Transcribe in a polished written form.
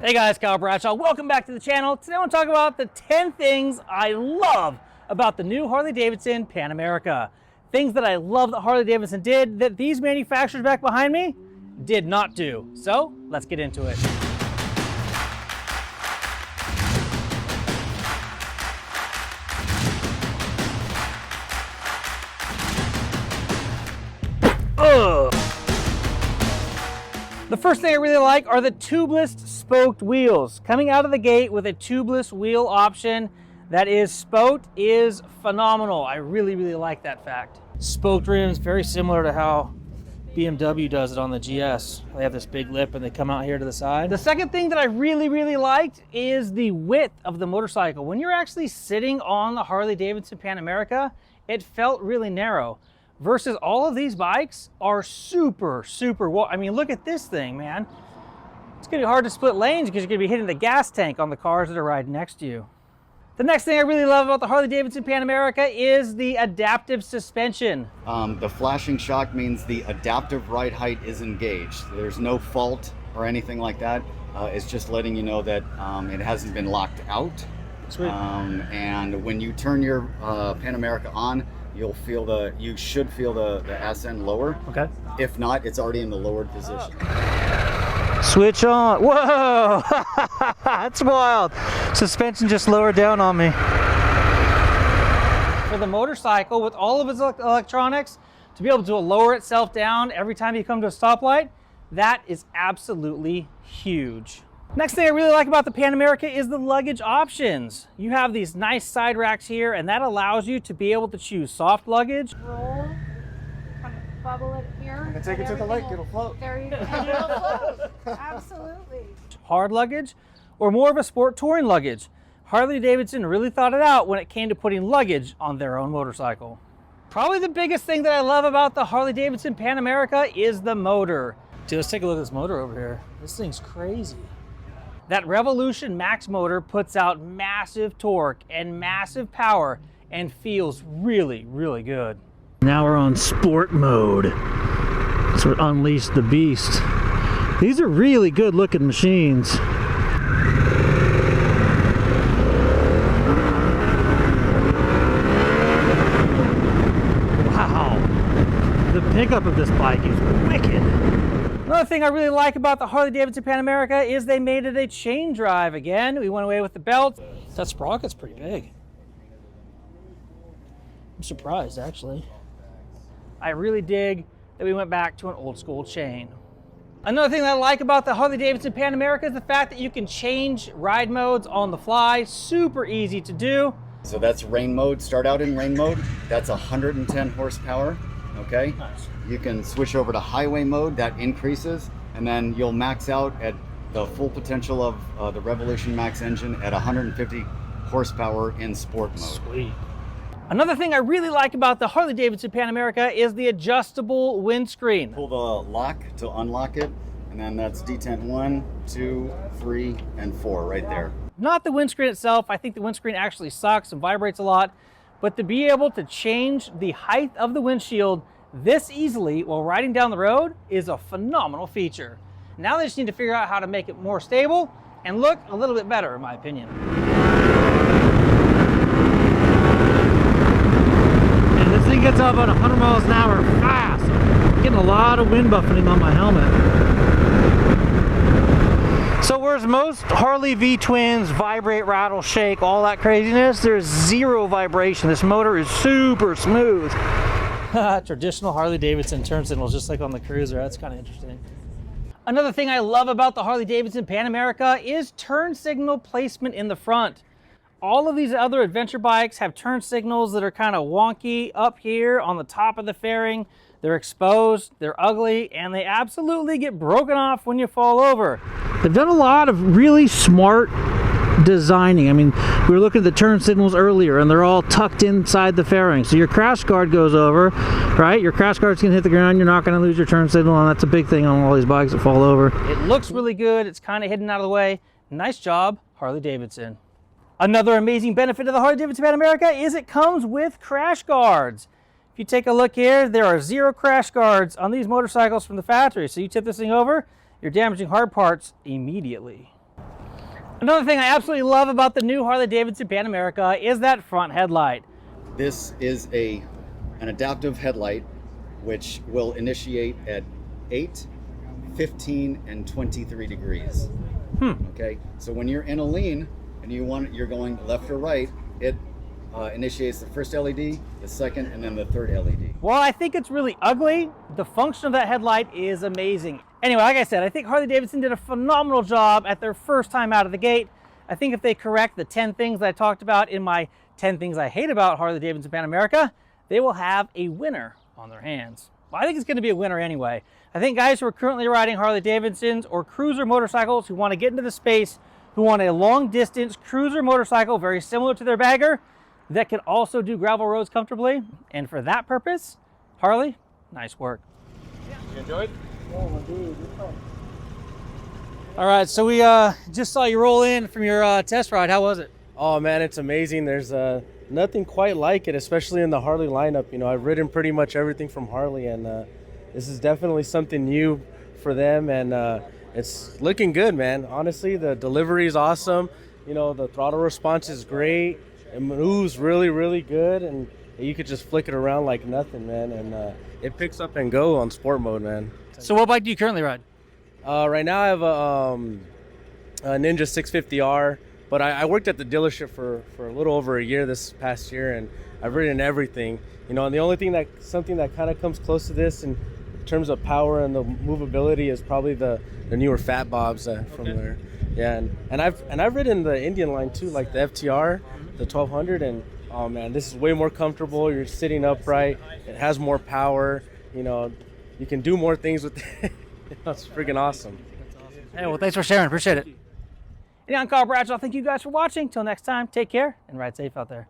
Hey guys, Kyle Bradshaw. Welcome back to the channel. Today I want to talk about the 10 things I love about the new Harley Davidson Pan America. Things that I love that Harley Davidson did that these manufacturers back behind me did not do. So let's get into it. The first thing I really like are the tubeless spoked wheels. Coming out of the gate with a tubeless wheel option that is spoked is phenomenal. I really like that fact. Spoked rims, very similar to how BMW does it on the GS. They have this big lip and they come out here to the side. The second thing that I really liked is the width of the motorcycle. When you're actually sitting on the Harley Davidson Pan America, it felt really narrow. Versus all of these bikes are super wide. I mean, look at this thing, man. It's gonna be hard to split lanes because you're gonna be hitting the gas tank on the cars that are riding next to you. The next thing I really love about the Harley Davidson Pan America is the adaptive suspension. The flashing shock means the adaptive ride height is engaged. There's no fault or anything like that. It's just letting you know that it hasn't been locked out. Sweet. And when you turn your Pan America on, you should feel the ass end lower. Okay. If not, it's already in the lowered position. Switch on. Whoa! That's wild. Suspension just lowered down on me. For the motorcycle, with all of its electronics, to be able to lower itself down every time you come to a stoplight, that is absolutely huge. Next thing I really like about the Pan America is the luggage options. You have these nice side racks here, and that allows you to be able to choose soft luggage. Roll, kind of bubble it here. And take it to the lake, it'll float. There you go. And it'll float. Absolutely. Hard luggage, or more of a sport touring luggage. Harley Davidson really thought it out when it came to putting luggage on their own motorcycle. Probably the biggest thing that I love about the Harley Davidson Pan America is the motor. Dude, let's take a look at this motor over here. This thing's crazy. That Revolution Max motor puts out massive torque and massive power and feels really good. Now we're on sport mode. So unleash the beast. These are really good looking machines. Wow. The pickup of this bike is wicked. Another thing I really like about the Harley Davidson Pan America is they made it a chain drive again. We went away with the belt. That sprocket's pretty big. I'm surprised, actually. I really dig that we went back to an old school chain. Another thing that I like about the Harley Davidson Pan America is the fact that you can change ride modes on the fly. Super easy to do. So that's rain mode. Start out in rain mode. That's 110 horsepower. Okay. Nice. You can switch over to highway mode, that increases, and then you'll max out at the full potential of the Revolution Max engine at 150 horsepower in sport mode. Sweet. Another thing I really like about the Harley Davidson Pan America is the adjustable windscreen. Pull the lock to unlock it, and then that's detent 1, 2, 3, and 4 right there. Not the windscreen itself. I think the windscreen actually sucks and vibrates a lot, but to be able to change the height of the windshield this easily while riding down the road is a phenomenal feature. Now they just need to figure out how to make it more stable and look a little bit better, in my opinion. And this thing gets up about 100 miles an hour fast. I'm getting a lot of wind buffeting on my helmet. So whereas most Harley V-twins vibrate, rattle, shake, all that craziness, there's zero vibration. This motor is super smooth. Traditional Harley Davidson turn signals, just like on the Cruiser. That's kind of interesting. Another thing I love about the Harley Davidson Pan America is turn signal placement in the front. All of these other adventure bikes have turn signals that are kind of wonky up here on the top of the fairing. They're exposed, they're ugly, and they absolutely get broken off when you fall over. They've done a lot of really smart designing. I mean, we were looking at the turn signals earlier and they're all tucked inside the fairing. So your crash guard goes over, right? Your crash guard's gonna hit the ground, you're not gonna lose your turn signal, and that's a big thing on all these bikes that fall over. It looks really good, it's kind of hidden out of the way. Nice job, Harley Davidson. Another amazing benefit of the Harley Davidson Pan America is it comes with crash guards. If you take a look here, there are 0 crash guards on these motorcycles from the factory. So you tip this thing over, you're damaging hard parts immediately. Another thing I absolutely love about the new Harley Davidson Pan America is that front headlight. This is an adaptive headlight, which will initiate at 8, 15, and 23 degrees. Okay, so when you're in a lean and you're going left or right, it initiates the first LED, the second, and then the third LED. Well, I think it's really ugly. The function of that headlight is amazing. Anyway, like I said, I think Harley Davidson did a phenomenal job at their first time out of the gate. I think if they correct the 10 things that I talked about in my 10 things I hate about Harley Davidson Pan America, they will have a winner on their hands. Well, I think it's going to be a winner anyway. I think guys who are currently riding Harley Davidsons or cruiser motorcycles who want to get into the space, who want a long distance cruiser motorcycle very similar to their bagger, that can also do gravel roads comfortably. And for that purpose, Harley, nice work. You enjoyed? All right, so we just saw you roll in from your test ride. How was it? Oh man, it's amazing. There's nothing quite like it, especially in the Harley lineup. You know, I've ridden pretty much everything from Harley, and this is definitely something new for them, and it's looking good, man. Honestly, the delivery is awesome. You know, the throttle response is great. It moves really, really good, and you could just flick it around like nothing, man. And it picks up and go on sport mode, man. So what bike do you currently ride? Right now I have a Ninja 650R, but I worked at the dealership for a little over a year this past year, and I've ridden everything. You know, and the only thing something that kind of comes close to this in terms of power and the movability is probably the newer Fat Bobs from there. Yeah, and I've ridden the Indian line too, like the FTR, the 1200, and oh man, this is way more comfortable. You're sitting upright. It has more power. You know, you can do more things with it. It's freaking awesome. Hey, well, thanks for sharing. Appreciate it. And I'm Bradshaw. Thank you guys for watching. Till next time, take care and ride safe out there.